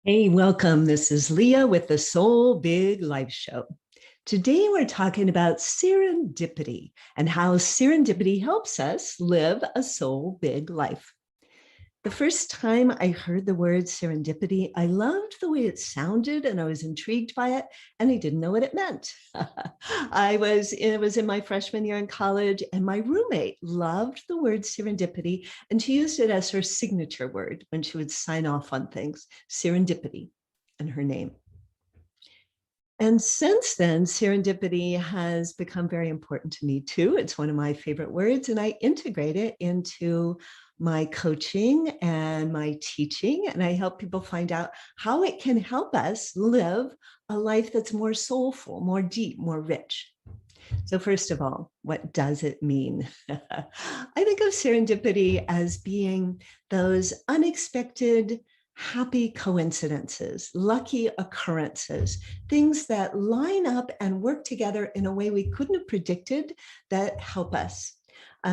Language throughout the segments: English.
Hey, welcome. This is Leah with the Soul Big Life Show. Today, we're talking about serendipity and how serendipity helps us live a soul big life. The first time I heard the word serendipity, I loved the way it sounded and I was intrigued by it, and I didn't know what it meant. It was in my freshman year in college, and my roommate loved the word serendipity, and she used it as her signature word when she would sign off on things, serendipity, and her name. And since then, serendipity has become very important to me too. It's one of my favorite words, and I integrate it into my coaching and my teaching. And I help people find out how it can help us live a life that's more soulful, more deep, more rich. So, first of all, what does it mean? I think of serendipity as being those unexpected, happy coincidences, lucky occurrences, things that line up and work together in a way we couldn't have predicted that help us.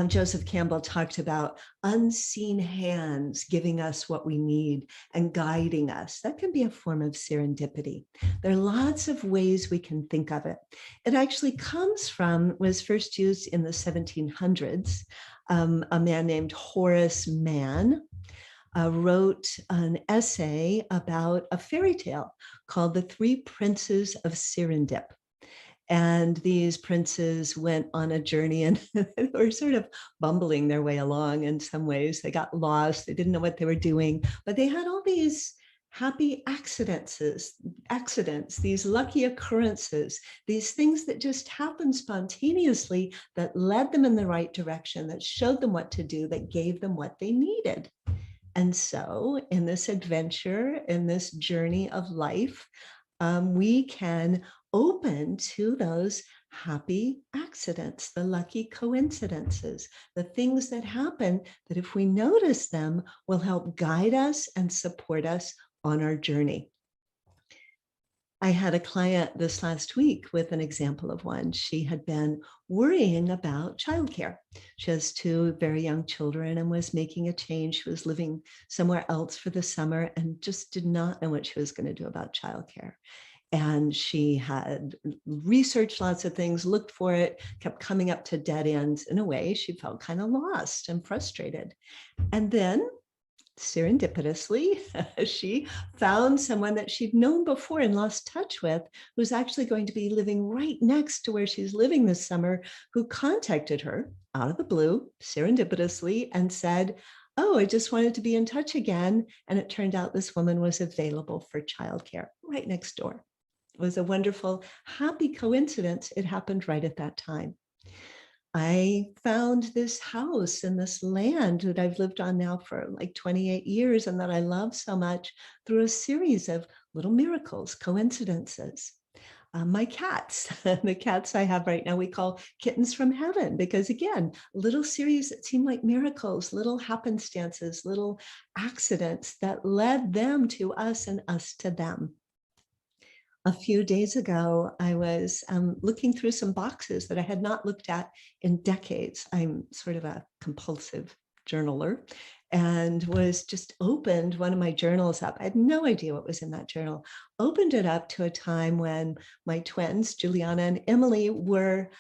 Joseph Campbell talked about unseen hands giving us what we need and guiding us. That can be a form of serendipity. There are lots of ways we can think of it. It actually was first used in the 1700s. A man named Horace Mann wrote an essay about a fairy tale called The Three Princes of Serendip. And these princes went on a journey and were sort of bumbling their way along in some ways. They got lost, they didn't know what they were doing, but they had all these happy accidents, these lucky occurrences, these things that just happened spontaneously that led them in the right direction, that showed them what to do, that gave them what they needed. And so, in this adventure, in this journey of life, we can open to those happy accidents, the lucky coincidences, the things that happen that, if we notice them, will help guide us and support us on our journey. I had a client this last week with an example of one. She had been worrying about childcare. She has two very young children and was making a change. She was living somewhere else for the summer and just did not know what she was going to do about childcare. And she had researched lots of things, looked for it, kept coming up to dead ends. In a way, she felt kind of lost and frustrated. And then serendipitously, she found someone that she'd known before and lost touch with, who's actually going to be living right next to where she's living this summer, who contacted her out of the blue, serendipitously, and said, "Oh, I just wanted to be in touch again." And it turned out this woman was available for childcare right next door. It was a wonderful, happy coincidence. It happened right at that time. I found this house and this land that I've lived on now for like 28 years and that I love so much through a series of little miracles, coincidences. My cats, the cats I have right now, we call kittens from heaven, because again, little series that seem like miracles, little happenstances, little accidents that led them to us and us to them. A few days ago, I was looking through some boxes that I had not looked at in decades. I'm sort of a compulsive journaler, and was just opened one of my journals up. I had no idea what was in that journal. Opened it up to a time when my twins, Juliana and Emily, were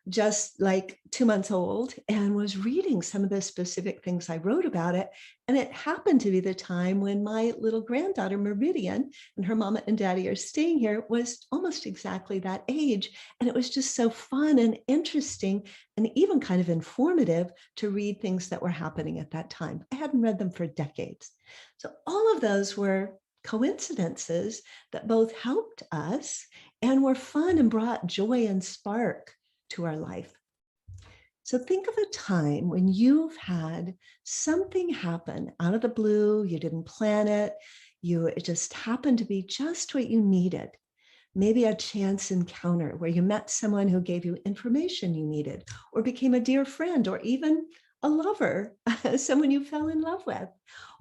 just like 2 months old, and was reading some of the specific things I wrote about it. And it happened to be the time when my little granddaughter, Meridian, and her mama and daddy are staying here, was almost exactly that age. And it was just so fun and interesting and even kind of informative to read things that were happening at that time. I hadn't read them for decades. So all of those were coincidences that both helped us and were fun and brought joy and spark to our life. So think of a time when you've had something happen out of the blue, you didn't plan it, it just happened to be just what you needed. Maybe a chance encounter where you met someone who gave you information you needed, or became a dear friend, or even a lover, someone you fell in love with,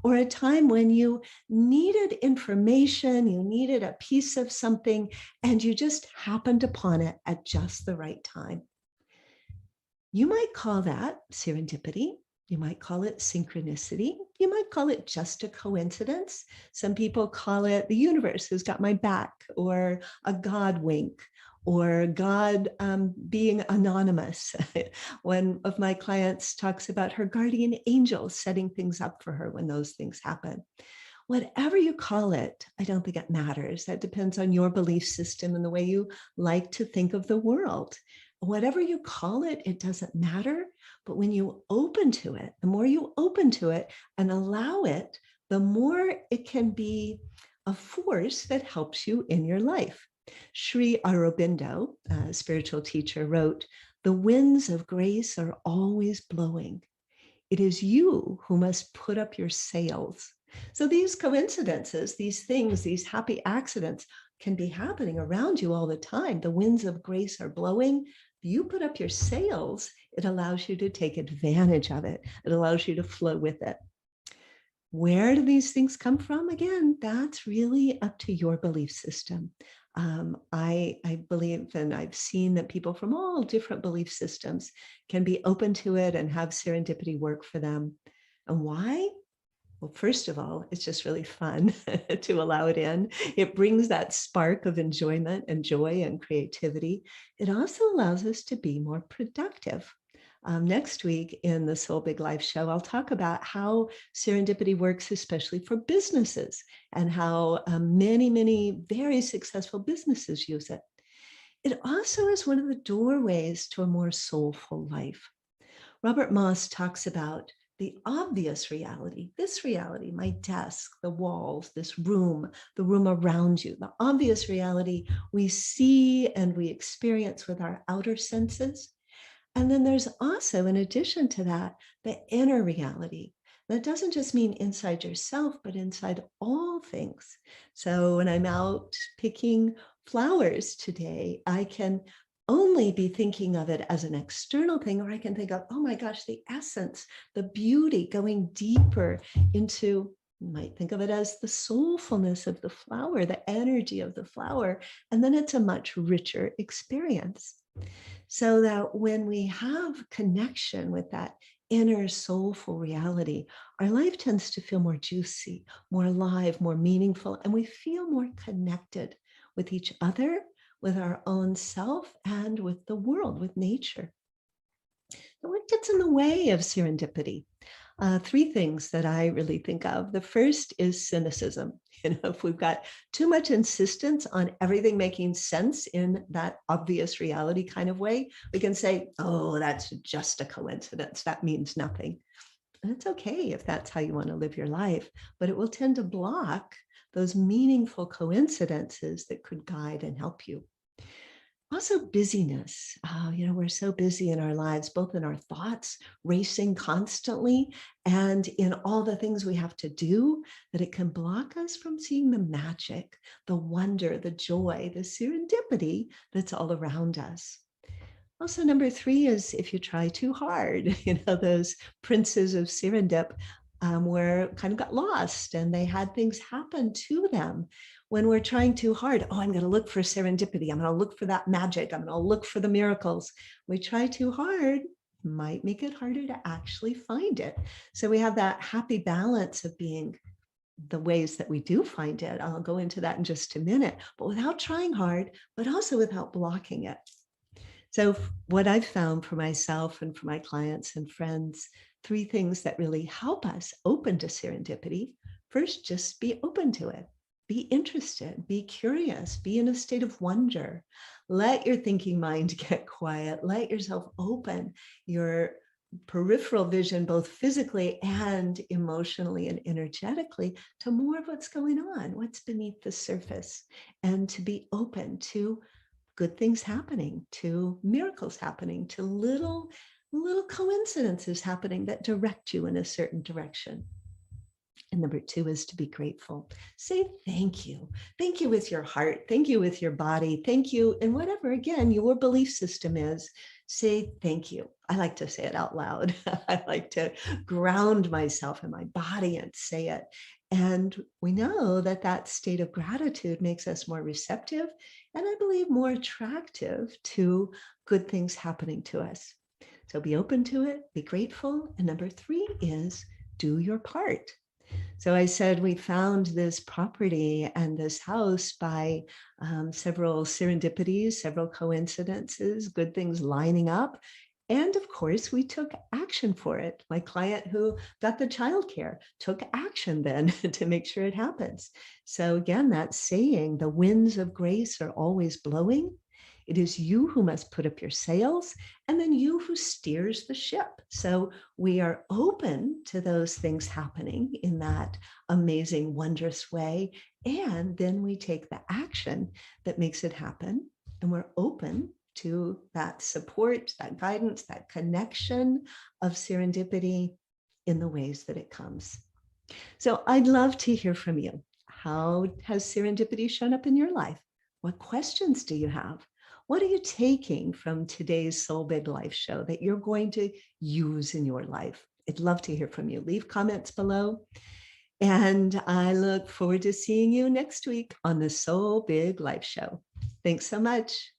or a time when you needed information, you needed a piece of something, and you just happened upon it at just the right time. You might call that serendipity. You might call it synchronicity. You might call it just a coincidence. Some people call it the universe has got my back, or a God wink, or God being anonymous. One of my clients talks about her guardian angel setting things up for her when those things happen. Whatever you call it, I don't think it matters. That depends on your belief system and the way you like to think of the world. Whatever you call it, it doesn't matter. But when you open to it, the more you open to it and allow it, the more it can be a force that helps you in your life. Sri Aurobindo, a spiritual teacher, wrote, "The winds of grace are always blowing. It is you who must put up your sails." So these coincidences, these things, these happy accidents can be happening around you all the time. The winds of grace are blowing. You put up your sails, it allows you to take advantage of it. It allows you to flow with it. Where do these things come from? Again, that's really up to your belief system. I believe, and I've seen that people from all different belief systems can be open to it and have serendipity work for them. And why? Well, first of all, it's just really fun to allow it in. It brings that spark of enjoyment and joy and creativity. It also allows us to be more productive. Next week in the Soul Big Life show, I'll talk about how serendipity works, especially for businesses, and how many, many very successful businesses use it. It also is one of the doorways to a more soulful life. Robert Moss talks about the obvious reality, this reality, my desk, the walls, this room, the room around you, the obvious reality we see and we experience with our outer senses. And then there's also, in addition to that, the inner reality. That doesn't just mean inside yourself, but inside all things. So when I'm out picking flowers today, I can only be thinking of it as an external thing, or I can think of, oh my gosh, the essence, the beauty, going deeper into, you might think of it as the soulfulness of the flower, the energy of the flower. And then it's a much richer experience. So that when we have connection with that inner soulful reality, our life tends to feel more juicy, more alive, more meaningful, and we feel more connected with each other, with our own self, and with the world, with nature. So what gets in the way of serendipity? Three things that I really think of. The first is cynicism. If we've got too much insistence on everything making sense in that obvious reality kind of way, we can say, oh, that's just a coincidence. That means nothing. And it's okay if that's how you want to live your life, but it will tend to block those meaningful coincidences that could guide and help you. Also, busyness. We're so busy in our lives, both in our thoughts, racing constantly, and in all the things we have to do, that it can block us from seeing the magic, the wonder, the joy, the serendipity that's all around us. Also, number three is if you try too hard, those princes of Serendip were kind of got lost and they had things happen to them. When we're trying too hard, oh, I'm going to look for serendipity. I'm going to look for that magic. I'm going to look for the miracles. We try too hard, might make it harder to actually find it. So we have that happy balance of being the ways that we do find it. I'll go into that in just a minute, but without trying hard, but also without blocking it. So what I've found for myself and for my clients and friends, three things that really help us open to serendipity. First, just be open to it. Be interested, be curious, be in a state of wonder. Let your thinking mind get quiet. Let yourself open your peripheral vision, both physically and emotionally and energetically, to more of what's going on, what's beneath the surface, and to be open to good things happening, to miracles happening, to little coincidences happening that direct you in a certain direction. And number two is to be grateful. Say thank you. Thank you with your heart. Thank you with your body. Thank you. And whatever, again, your belief system is, say thank you. I like to say it out loud. I like to ground myself in my body and say it. And we know that that state of gratitude makes us more receptive and I believe more attractive to good things happening to us. So be open to it, be grateful. And number 3 is do your part. So I said we found this property and this house by several serendipities, several coincidences, good things lining up. And of course, we took action for it. My client who got the childcare took action then to make sure it happens. So again, that saying, the winds of grace are always blowing. It is you who must put up your sails, and then you who steers the ship. So we are open to those things happening in that amazing, wondrous way. And then we take the action that makes it happen. And we're open to that support, that guidance, that connection of serendipity in the ways that it comes. So I'd love to hear from you. How has serendipity shown up in your life? What questions do you have? What are you taking from today's Soul Big Life show that you're going to use in your life? I'd love to hear from you. Leave comments below. And I look forward to seeing you next week on the Soul Big Life show. Thanks so much.